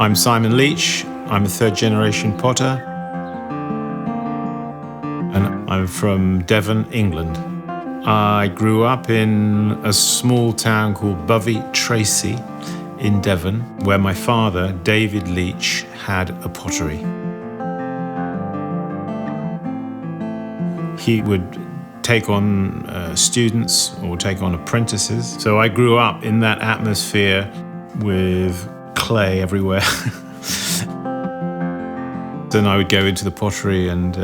I'm Simon Leach. I'm a third-generation potter, and I'm from Devon, England. I grew up in a small town called Bovey Tracy in Devon, where my father, David Leach, had a pottery. He would take on students or take on apprentices. So I grew up in that atmosphere with clay everywhere. Then I would go into the pottery, and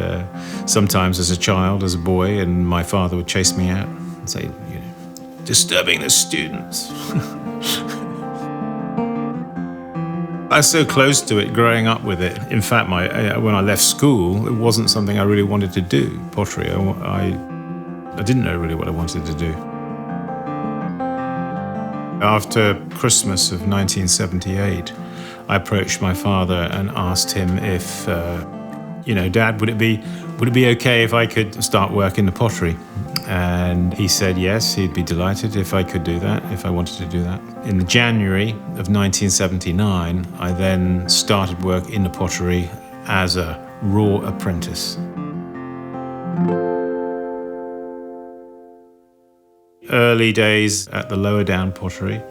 sometimes as a child, as a boy, and my father would chase me out and say, disturbing the students. I was so close to it, growing up with it. In fact, when I left school, it wasn't something I really wanted to do, pottery. I didn't know really what I wanted to do. After Christmas of 1978, I approached my father and asked him if, Dad, would it be okay if I could start work in the pottery? And he said yes, he'd be delighted if I could do that, if I wanted to do that. In January of 1979, I then started work in the pottery as a raw apprentice. Early days at the Lower Down Pottery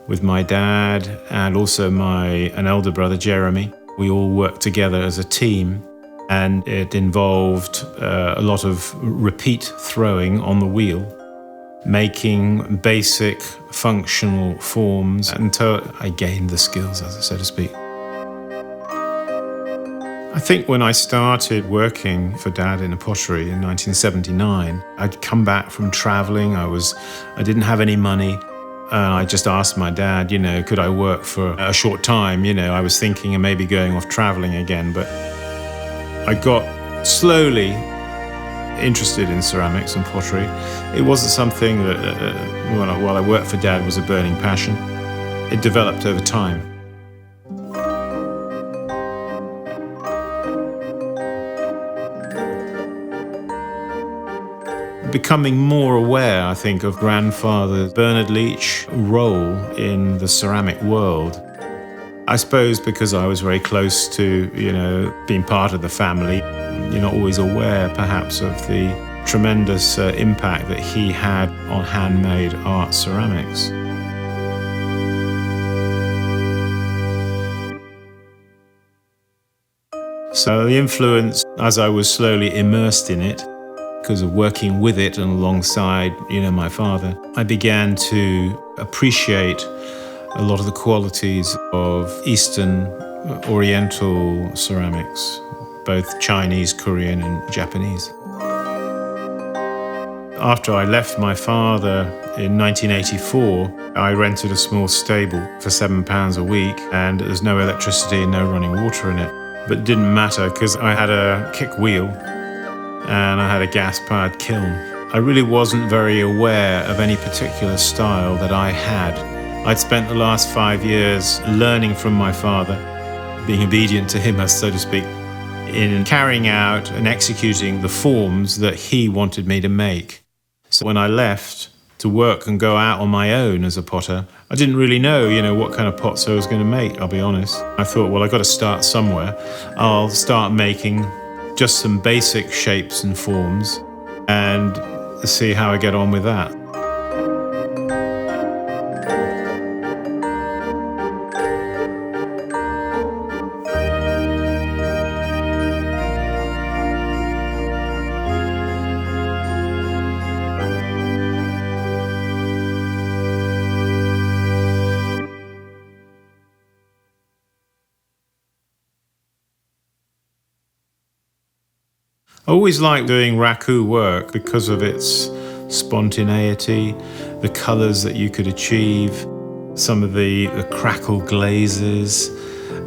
with my dad and also an elder brother, Jeremy. We all worked together as a team, and it involved a lot of repeat throwing on the wheel, making basic functional forms until I gained the skills, so to speak. I think when I started working for Dad in a pottery in 1979, I'd come back from traveling. I didn't have any money. I just asked my dad, could I work for a short time? I was thinking of maybe going off traveling again, but I got slowly interested in ceramics and pottery. It wasn't something that, while I worked for Dad, was a burning passion. It developed over time. Becoming more aware, I think, of grandfather Bernard Leach's role in the ceramic world. I suppose because I was very close to, being part of the family, you're not always aware, perhaps, of the tremendous impact that he had on handmade art ceramics. So the influence, as I was slowly immersed in it, because of working with it and alongside, my father, I began to appreciate a lot of the qualities of Eastern, Oriental ceramics, both Chinese, Korean, and Japanese. After I left my father in 1984, I rented a small stable for £7 a week, and there was no electricity and no running water in it. But it didn't matter because I had a kick wheel and I had a gas-powered kiln. I really wasn't very aware of any particular style that I had. I'd spent the last 5 years learning from my father, being obedient to him, so to speak, in carrying out and executing the forms that he wanted me to make. So when I left to work and go out on my own as a potter, I didn't really know, what kind of pots I was going to make, I'll be honest. I thought, well, I've got to start somewhere. I'll start making just some basic shapes and forms and see how I get on with that. I always liked doing raku work because of its spontaneity, the colours that you could achieve, some of the crackle glazes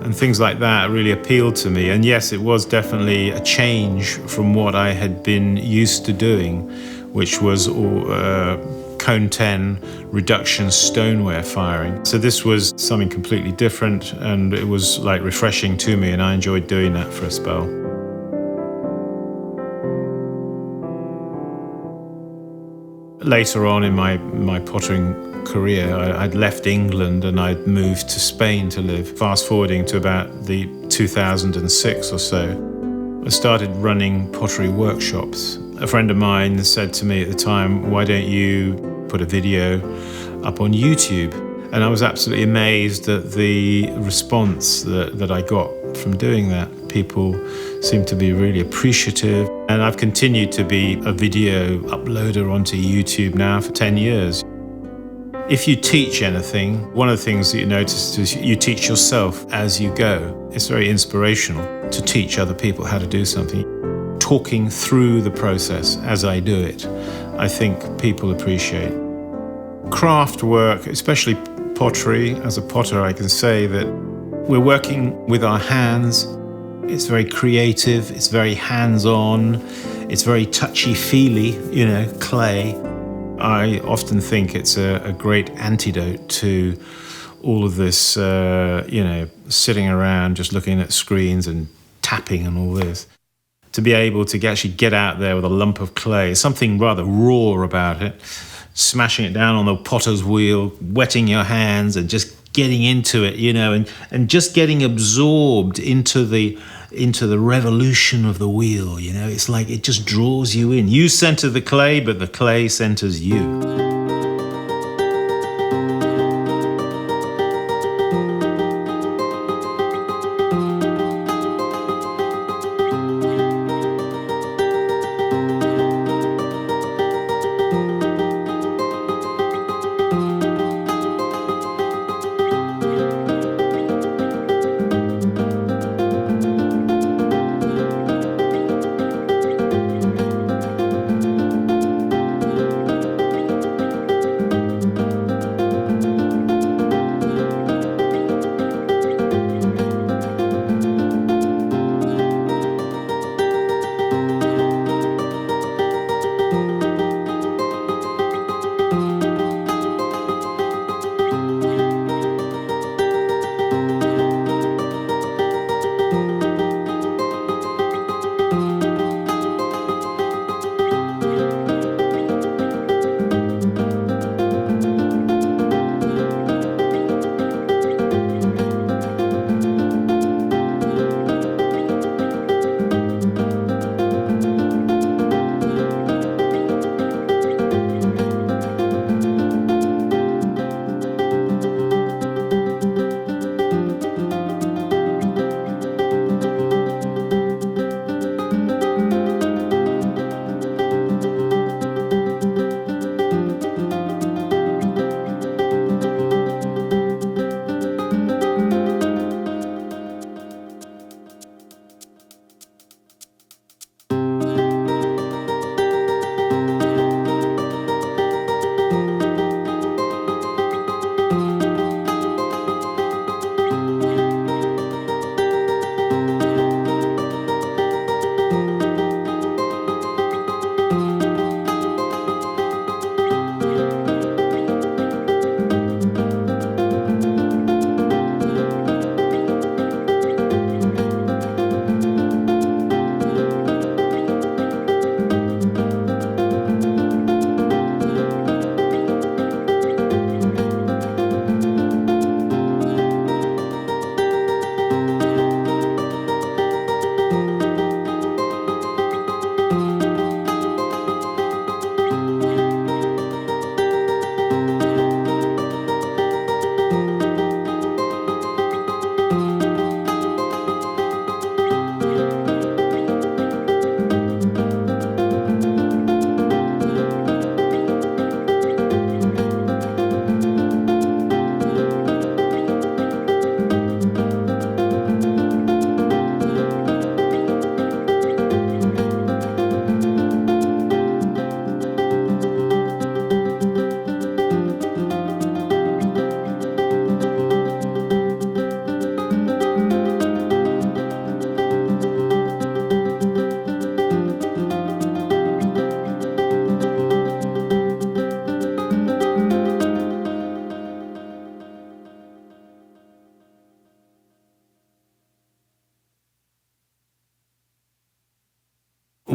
and things like that really appealed to me. And yes, it was definitely a change from what I had been used to doing, which was cone 10 reduction stoneware firing. So this was something completely different, and it was like refreshing to me, and I enjoyed doing that for a spell. later on in my pottering career, I'd left England and I'd moved to Spain to live. Fast forwarding to about the 2006 or so, I started running pottery workshops. A friend of mine said to me at the time, "Why don't you put a video up on YouTube?" And I was absolutely amazed at the response that I got from doing that. People seemed to be really appreciative. And I've continued to be a video uploader onto YouTube now for 10 years. If you teach anything, one of the things that you notice is you teach yourself as you go. It's very inspirational to teach other people how to do something. Talking through the process as I do it, I think people appreciate. Craft work, especially pottery, as a potter, I can say that we're working with our hands. It's very creative, it's very hands-on, it's very touchy-feely, clay. I often think it's a great antidote to all of this, sitting around just looking at screens and tapping and all this. To be able to actually get out there with a lump of clay, something rather raw about it, smashing it down on the potter's wheel, wetting your hands and just getting into it, and just getting absorbed into the revolution of the wheel, It's like it just draws you in. You center the clay, but the clay centers you.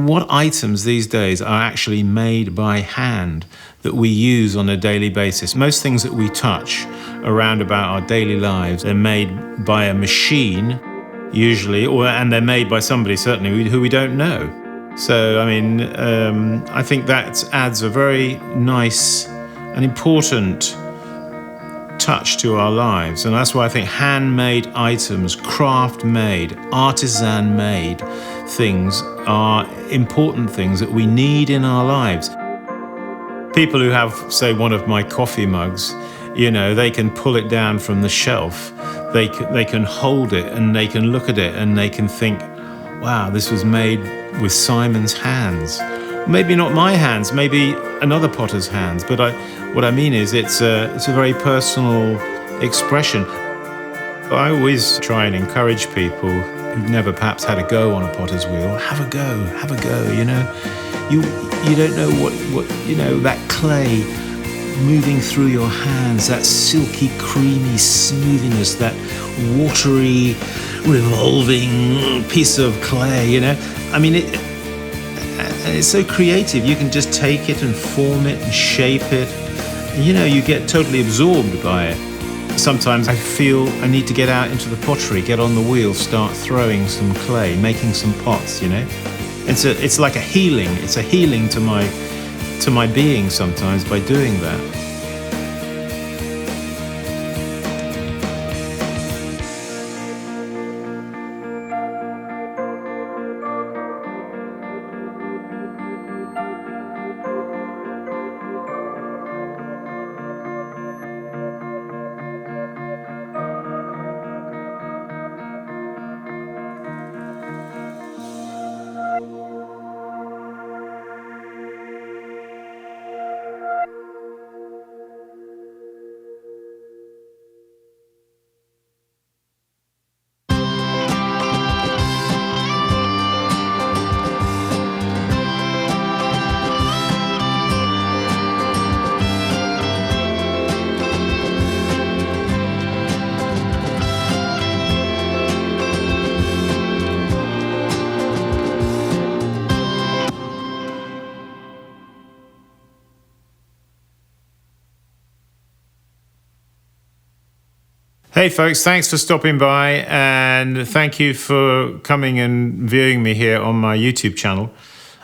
what items these days are actually made by hand that we use on a daily basis. Most things that we touch around about our daily lives, they're made by a machine, usually, and they're made by somebody, certainly, who we don't know. So, I mean, I think that adds a very nice and important touch to our lives. And that's why I think handmade items, craft-made, artisan-made things are important things that we need in our lives. People who have, say, one of my coffee mugs, you know, they can pull it down from the shelf. They can hold it and they can look at it and they can think, wow, this was made with Simon's hands. Maybe not my hands, maybe another potter's hands, but what I mean is it's a very personal expression. I always try and encourage people who've never perhaps had a go on a potter's wheel. Have a go, you know. You don't know what you know, that clay moving through your hands, that silky, creamy smoothness, that watery, revolving piece of clay, you know. I mean, it's so creative. You can just take it and form it and shape it. You know, you get totally absorbed by it. Sometimes I feel I need to get out into the pottery, get on the wheel, start throwing some clay, making some pots, you know. It's like a healing. It's a healing to my being sometimes by doing that. Hey folks, thanks for stopping by and thank you for coming and viewing me here on my YouTube channel.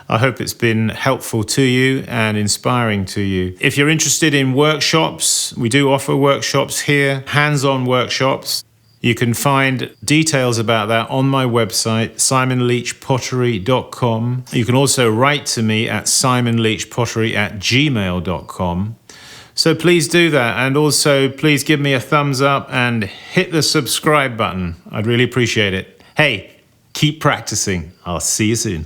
I hope it's been helpful to you and inspiring to you. If you're interested in workshops, we do offer workshops here, hands-on workshops. You can find details about that on my website, simonleachpottery.com. You can also write to me at simonleachpottery@gmail.com. So please do that, and also please give me a thumbs up and hit the subscribe button. I'd really appreciate it. Hey, keep practicing. I'll see you soon.